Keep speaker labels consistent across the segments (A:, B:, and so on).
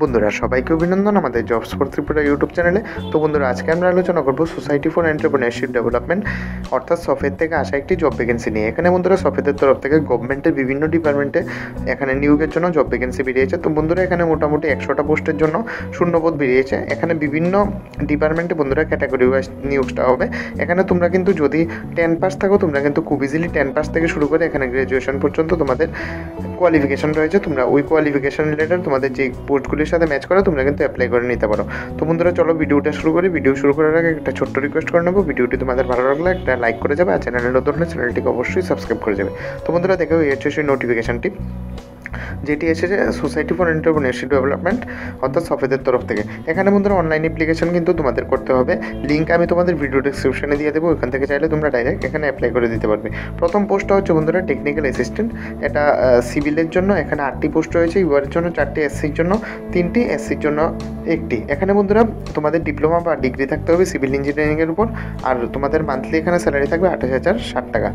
A: বন্ধুরা সবাইকে অভিনন্দন আমাদের জবস ফর ত্রিপুরা ইউটিউব চ্যানেলে। তো বন্ধুরা আজকে আমরা আলোচনা করব সোসাইটি ফর এন্টারপ্রেনারশিপ ডেভেলপমেন্ট অর্থাৎ সফেদ থেকে আসা একটি জব ভ্যাকেন্সি নিয়ে। এখানে বন্ধুরা সফেদের তরফ থেকে গভর্নমেন্টের বিভিন্ন ডিপার্টমেন্টে এখানে নিয়োগের জন্য জব ভ্যাকেন্সি বেরিয়েছে। তো বন্ধুরা এখানে মোটামুটি 100টা পোস্টের জন্য শূন্যপদ বেরিয়েছে। এখানে বিভিন্ন ডিপার্টমেন্টে বন্ধুরা ক্যাটাগরি ওয়াইজ নিয়োগটা হবে। এখানে তোমরা কিন্তু যদি 10 পাস থাকো তোমরা কিন্তু খুব ইজিলি 10 পাস থেকে শুরু করে এখানে গ্র্যাজুয়েশন পর্যন্ত তোমাদের কোয়ালিফিকেশন রয়েছে। তোমরা ওই কোয়ালিফিকেশন রিলেটেড তোমাদের যে পোস্টগুলির সাথে ম্যাচ করে তোমরা কিন্তু অ্যাপ্লাই করে নিতে পারো। তো বন্ধুরা চলো ভিডিওটা শুরু করি। ভিডিও শুরু করার আগে একটা ছোট্ট রিকোয়েস্ট করে নেবো, ভিডিওটি তোমাদের ভালো লাগলে একটা লাইক করে যাবে, আর চ্যানেলে নতুন হলে চ্যানেলটিকে অবশ্যই সাবস্ক্রাইব করে যাবে। তো বন্ধুরা দেখো এই হচ্ছে সেই নোটিফিকেশানটি যেটি এসেছে সোসাইটি ফর এন্টারপ্রেনারশিপ ডেভেলপমেন্ট অর্থাৎ সফেদের তরফ থেকে। এখানে বন্ধুরা অনলাইন অ্যাপ্লিকেশন কিন্তু তোমাদের করতে হবে। লিঙ্ক আমি তোমাদের ভিডিও ডিসক্রিপশনে দিয়ে দেবো, ওখান থেকে চাইলে তোমরা ডাইরেক্ট এখানে অ্যাপ্লাই করে দিতে পারবে। প্রথম পোস্টটা হচ্ছে বন্ধুরা টেকনিক্যাল অ্যাসিস্ট্যান্ট। এটা সিভিলের জন্য এখানে 8টি পোস্ট রয়েছে, ইউআরের জন্য 4টি, এসসির জন্য 3টি, এসসির জন্য 1টি। এখানে বন্ধুরা তোমাদের ডিপ্লোমা বা ডিগ্রি থাকতে হবে সিভিল ইঞ্জিনিয়ারিংয়ের উপর, আর তোমাদের মান্থলি এখানে স্যালারি থাকবে 28,060 টাকা।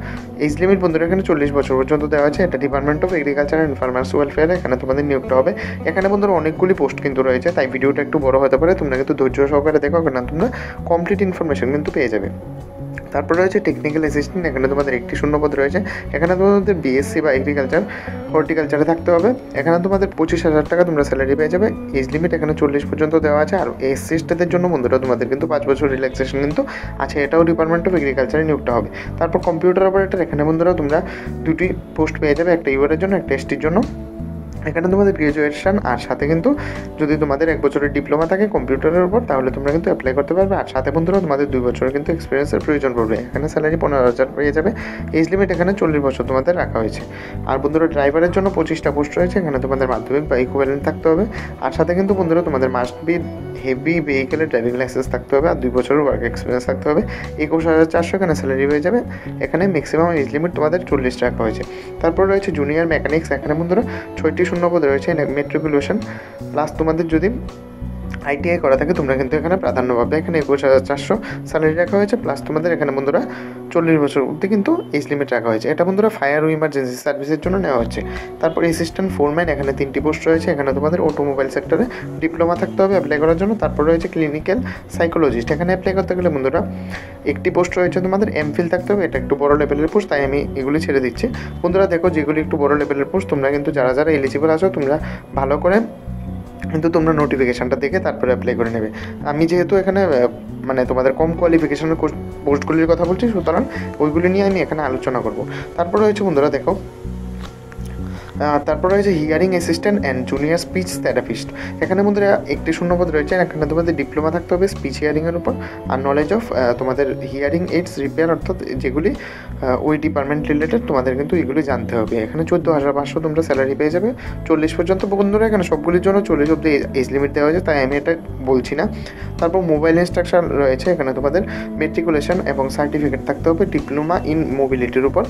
A: এজ লিমিট বন্ধুরা এখানে 40 বছর পর্যন্ত দেওয়া আছে। এটা department of agriculture and farmers ওয়েলফেয়ারে এখানে তোমাদের নিয়োগটা হবে। এখানে বন্ধুরা অনেকগুলি পোস্ট কিন্তু রয়েছে, তাই ভিডিওটা একটু বড় হতে পারে, তোমরা কিন্তু ধৈর্য সহকারে দেখো, না তোমরা কমপ্লিট ইনফরমেশন কিন্তু পেয়ে যাবে। তারপরে রয়েছে টেকনিক্যাল অ্যাসিস্ট্যান্ট। এখানে তোমাদের একটি শূন্যপদ রয়েছে। এখানে তোমাদের বিএসসি বা এগ্রিকালচার হর্টিকালচারে থাকতে হবে। এখানে তোমাদের 25,000 টাকা তোমরা স্যালারি পেয়ে যাবে। এজ লিমিট এখানে 40 পর্যন্ত দেওয়া আছে। আর এসসি এসটিদের জন্য বন্ধুরা তোমাদের কিন্তু 5 বছর রিল্যাক্সেশন কিন্তু আছে, এটাও ডিপার্টমেন্ট অফ এগ্রিকালচারে নিয়োগটা হবে। তারপর কম্পিউটার অপারেটর। এখানে বন্ধুরা তোমরা 2টি পোস্ট পেয়ে যাবে, একটা ইউআরের জন্য, একটা এসটির জন্য। এখানে তোমাদের গ্র্যাজুয়েশন আর সাথে কিন্তু যদি তোমাদের 1 বছরের ডিপ্লোমা থাকে কম্পিউটারের উপর তাহলে তোমরা কিন্তু অ্যাপ্লাই করতে পারবে। আর সাথে বন্ধুরা তোমাদের 2 বছরের কিন্তু এক্সপিরিয়েন্সের প্রয়োজন পড়বে। এখানে স্যালারি 15,000 পেয়ে যাবে। এজ লিমিট এখানে 40 বছর তোমাদের রাখা হয়েছে। আর বন্ধুরা ড্রাইভারের জন্য 25টা পোস্ট রয়েছে। এখানে তোমাদের মাধ্যমিক বা ইকুইভ্যালেন্ট থাকতে হবে। আর সাথে কিন্তু বন্ধুরা তোমাদের মাস্ট বি হেভি ভেহিকেলের ড্রাইভিং লাইসেন্স থাকতে হবে, আর 2 বছরের ওয়ার্ক এক্সপিরিয়েন্স থাকতে হবে। 21,400 এখানে স্যালারি হয়ে যাবে। এখানে ম্যাক্সিমাম এজ লিমিট তোমাদের 40 রাখা হয়েছে। তারপর রয়েছে জুনিয়র মেকানিক্স। এখানে বন্ধুরা 6টি শূন্যপদ রয়েছে। মেট্রিকুলেশন প্লাস তোমাদের যদি আইটিআই করা থাকে তোমরা কিন্তু এখানে প্রাধান্য পাবে। এখানে 21,400 স্যালারি রাখা হয়েছে, প্লাস তোমাদের এখানে বন্ধুরা 40 বছর অবধি কিন্তু এজ লিমিট রাখা হয়েছে। এটা বন্ধুরা ফায়ার ও ইমার্জেন্সি সার্ভিসের জন্য নেওয়া হচ্ছে। তারপর অ্যাসিস্ট্যান্ট ফোরম্যান। এখানে 3টি পোস্ট রয়েছে। এখানে তোমাদের অটোমোবাইল সেক্টরে ডিপ্লোমা থাকতে হবে অ্যাপ্লাই করার জন্য। তারপর রয়েছে ক্লিনিক্যাল সাইকোলজিস্ট। এখানে অ্যাপ্লাই করতে গেলে বন্ধুরা একটি পোস্ট রয়েছে, তোমাদের এমফিল থাকতে হবে। এটা একটু বড় লেভেলের পোস্ট, তাই আমি এগুলি ছেড়ে দিচ্ছি। বন্ধুরা দেখো যেগুলি একটু বড় লেভেলের পোস্ট তোমরা কিন্তু যারা যারা এলিজিবল আছো তোমরা ভালো করে কিন্তু তোমরা নোটিফিকেশানটা দেখে তারপরে অ্যাপ্লাই করে নেবে। আমি যেহেতু এখানে মানে তোমাদের কম কোয়ালিফিকেশনের পোস্টগুলির কথা বলছি, সুতরাং ওইগুলি নিয়ে আমি এখানে আলোচনা করব। তারপর রয়েছে বন্ধুরা দেখো তারপর রয়েছে hearing assistant and junior speech therapist. এখানে বন্ধুরা একটি শূন্যপদ রয়েছে। এখানে তোমাদের ডিপ্লোমা থাকতে হবে স্পিচ হিয়ারিংয়ের উপর, আর নলেজ অফ তোমাদের হিয়ারিং এইডস রিপেয়ার, অর্থাৎ যেগুলি ওই ডিপার্টমেন্ট রিলেটেড তোমাদের কিন্তু এগুলি জানতে হবে। এখানে 14,500 তোমরা স্যালারি পেয়ে যাবে। 40 পর্যন্ত বন্ধুরা এখানে সবগুলির জন্য 40 অব্দি এজ লিমিট দেওয়া হয়েছে, তাই আমি এটা বলছি না। তারপর মোবাইল ইনস্ট্রাকশন রয়েছে। এখানে তোমাদের মেট্রিকুলেশন এবং সার্টিফিকেট থাকতে হবে ডিপ্লোমা ইন মোবিলিটির উপর,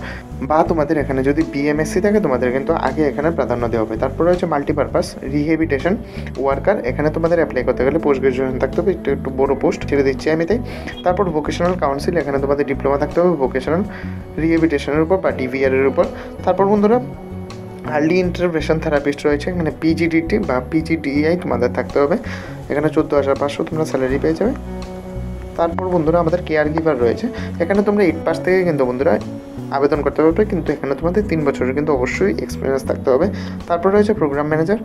A: বা তোমাদের এখানে যদি বিএমএসসি থাকে তোমাদের কিন্তু আগে এখানে প্রাধান্য দেওয়া হবে। তারপর রয়েছে মাল্টিপারপাস রিহেবিটেশন ওয়ার্কার। এখানে তোমাদের অ্যাপ্লাই করতে গেলে পোস্ট গ্রাজুয়েশন থাকতে হবে, একটু বড় পোস্ট ছেড়ে দিচ্ছি আমি তাই। তারপর ভোকেশনাল কাউন্সিল। এখানে তোমাদের ডিপ্লোমা থাকতে হবে ভোকেশনাল রিহেবিটেশনের উপর বা ডিভিআরের উপর। তারপর বন্ধুরা আর্লি ইন্টারভেনশন থেরাপিস্ট রয়েছে। এখানে পিজিডিটি বা পিজিডিআই তোমাদের থাকতে হবে। এখানে 14,500 তোমরা স্যালারি পেয়ে যাবে। তারপর বন্ধুরা আমাদের কেয়ার গিভার রয়েছে। এখানে তোমরা 8 পাস থেকে কিন্তু বন্ধুরা আবেদন করতে পারবে, কিন্তু এখানে তোমাদের 3 বছরের কিন্তু অবশ্যই এক্সপিরিয়েন্স থাকতে হবে। তারপর রয়েছে প্রোগ্রাম ম্যানেজার।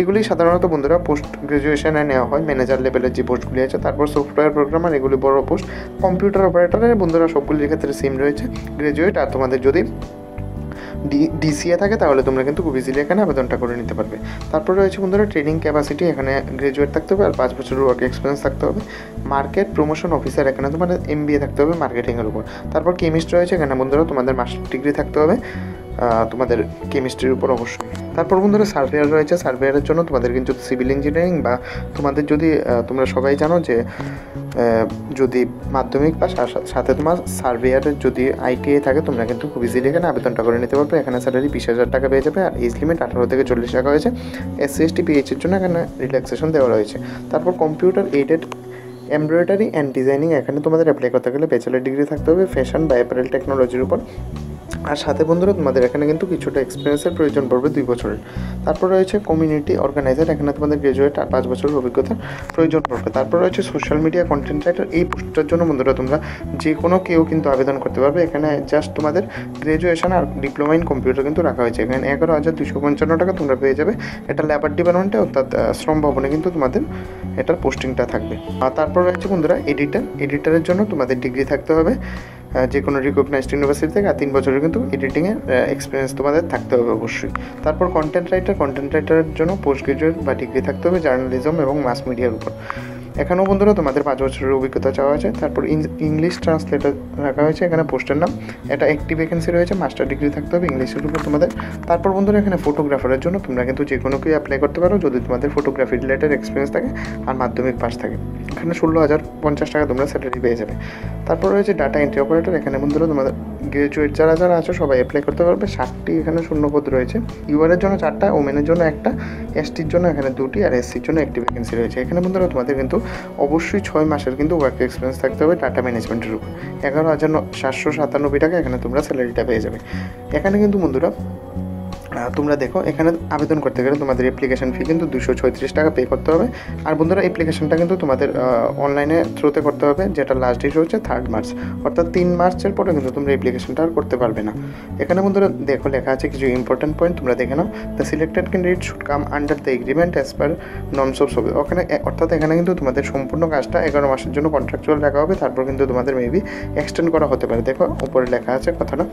A: এগুলি সাধারণত বন্ধুরা পোস্ট গ্রাজুয়েশনে নেওয়া হয়, ম্যানেজার লেভেলের যে পোস্টগুলি আছে। তারপর সফটওয়্যার প্রোগ্রামার, এগুলি বড় পোস্ট। কম্পিউটার অপারেটরের বন্ধুরা সবগুলির ক্ষেত্রে সেম রয়েছে গ্রাজুয়েট, আর তোমাদের যদি ডিসিএ থাকে তাহলে তোমরা কিন্তু খুব ইজিলি এখানে আবেদনটা করে নিতে পারবে। তারপর রয়েছে বন্ধুরা ট্রেনিং ক্যাপাসিটি। এখানে গ্রাজুয়েট থাকতে হবে আর 5 বছরের ওয়ার্ক এক্সপিরিয়েন্স থাকতে হবে। Market promotion officer. এখানে তোমাদের এমবিএ থাকতে হবে মার্কেটিংয়ের উপর। তারপর কেমিস্ট রয়েছে। এখানে বন্ধুরা তোমাদের মাস্টার ডিগ্রি থাকতে হবে তোমাদের কেমিস্ট্রির উপর অবশ্যই। তারপর বন্ধুরা সার্ভেয়ার রয়েছে। সার্ভেয়ারের জন্য তোমাদের কিন্তু সিভিল ইঞ্জিনিয়ারিং বা তোমাদের যদি তোমরা সবাই জানো যে যদি মাধ্যমিক পাস আর সাথে তোমার সার্ভেয়ারের যদি আইটিআই থাকে তোমরা কিন্তু খুব ইজিলি এখানে আবেদনটা করে নিতে পারবে। এখানে স্যালারি 20,000 টাকা পেয়ে যাবে। আর এজ লিমিট 18 থেকে 40 রাখা হয়েছে। এসসি এসটি পিএইচের জন্য এখানে রিল্যাক্সেশন দেওয়া রয়েছে। তারপর computer aided embroidery and designing. এখানে তোমাদের অ্যাপ্লাই করতে গেলে ব্যাচেলার ডিগ্রি থাকতে হবে ফ্যাশন বা অ্যাপারেল টেকনোলজির উপর। আর সাথে বন্ধুরা তোমাদের এখানে কিন্তু কিছুটা এক্সপিরিয়েন্সের প্রয়োজন পড়বে 2 বছরের। তারপর রয়েছে কমিউনিটি অর্গানাইজার, এখানে তোমাদের গ্র্যাজুয়েট আর 5 বছরের অভিজ্ঞতার প্রয়োজন পড়বে। তারপর রয়েছে সোশ্যাল মিডিয়া কন্টেন্ট রাইটার, এই পোস্টটার জন্য বন্ধুরা তোমরা যে কোনো কেউ কিন্তু আবেদন করতে পারবে। এখানে জাস্ট তোমাদের গ্র্যাজুয়েশন আর ডিপ্লোমা ইন কম্পিউটার কিন্তু রাখা হয়েছে। এখানে 11,255 টাকা তোমরা পেয়ে যাবে। এটা লেবার ডিপার্টমেন্টে অর্থাৎ শ্রম ভবনে কিন্তু তোমাদের এটার পোস্টিংটা থাকবে। আর তারপর রয়েছে বন্ধুরা এডিটারের জন্য তোমাদের ডিগ্রি থাকতে হবে যে কোনো রিকগনাইজড ইউনিভার্সিটি থেকে, আর 3 বছরের কিন্তু এডিটিংয়ের এক্সপিরিয়েন্স তোমাদের থাকতে হবে অবশ্যই। তারপর কন্টেন্ট রাইটারের জন্য পোস্ট গ্রাজুয়েট বা ডিগ্রি থাকতে হবে জার্নালিজম এবং মাস মিডিয়ার উপর। এখানেও বন্ধুরা তোমাদের 5 বছরের অভিজ্ঞতা চাওয়া হয়েছে। তারপর ইংলিশ ট্রান্সলেটর রাখা হয়েছে, এখানে পোস্টের নাম, এটা একটি ভ্যাকেন্সি রয়েছে, মাস্টার ডিগ্রি থাকতে হবে ইংলিশের উপর তোমাদের। তারপর বন্ধুরা এখানে ফটোগ্রাফারের জন্য তোমরা কিন্তু যে কোনো কেউ অ্যাপ্লাই করতে পারো যদি তোমাদের ফটোগ্রাফি রিলেটেড এক্সপিরিয়েন্স থাকে আর মাধ্যমিক পাস থাকে। এখানে 16,050 টাকা তোমরা স্যালারি পেয়ে যাবে। তারপর রয়েছে ডাটা এন্ট্রি অপারেটর, এখানে বন্ধুরা তোমাদের গ্র্যাজুয়েট যারা আছো সবাই অ্যাপ্লাই করতে পারবে। 60টি এখানে শূন্যপদ রয়েছে, ইউআরের জন্য 4টা, ওমেনের জন্য 1টা, এসটির জন্য এখানে 2টি, আর এসসির জন্য 1টি ভ্যাকেন্সি রয়েছে। এখানে বন্ধুরা তোমাদের কিন্তু অবশ্যই 6 মাসের কিন্তু ওয়ার্ক এক্সপিরিয়েন্স থাকতে হবে ডাটা ম্যানেজমেন্টের উপর। 11,797 টাকা এখানে তোমরা স্যালারিটা পেয়ে যাবে। এখানে কিন্তু বন্ধুরা তোমরা দেখো, এখানে আবেদন করতে গেলে তোমাদের অ্যাপ্লিকেশন ফি কিন্তু 236 টাকা পে করতে হবে। আর বন্ধুরা অ্যাপ্লিকেশনটা কিন্তু তোমাদের অনলাইনে থ্রুতে করতে হবে, যেটা লাস্ট ডেট হচ্ছে 3 মার্চ, অর্থাৎ 3 মার্চের পরে কিন্তু তোমরা অ্যাপ্লিকেশনটা আর করতে পারবে না। এখানে বন্ধুরা দেখো লেখা আছে কিছু ইম্পর্টেন্ট পয়েন্ট, তোমরা দেখে নাও। The selected candidate should come under the agreement as per norms of সবে। ওখানে অর্থাৎ এখানে কিন্তু তোমাদের সম্পূর্ণ কাজটা 11 মাসের জন্য কন্ট্রাকচুয়াল রাখা হবে, তারপর কিন্তু তোমাদের মেবি এক্সটেন্ড করা হতে পারে। দেখো উপরে লেখা আছে কথাটা।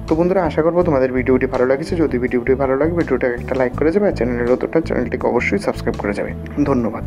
A: তো বন্ধুরা আশা করবো তোমাদের ভিডিওটি ভালো লাগছে। যদি ভিডিওটি ভালো লাগে ভিডিওটাকে একটা লাইক করে যাবে, আর চ্যানেলের নতুনটা চ্যানেলটিকে অবশ্যই সাবস্ক্রাইব করে যাবে। ধন্যবাদ।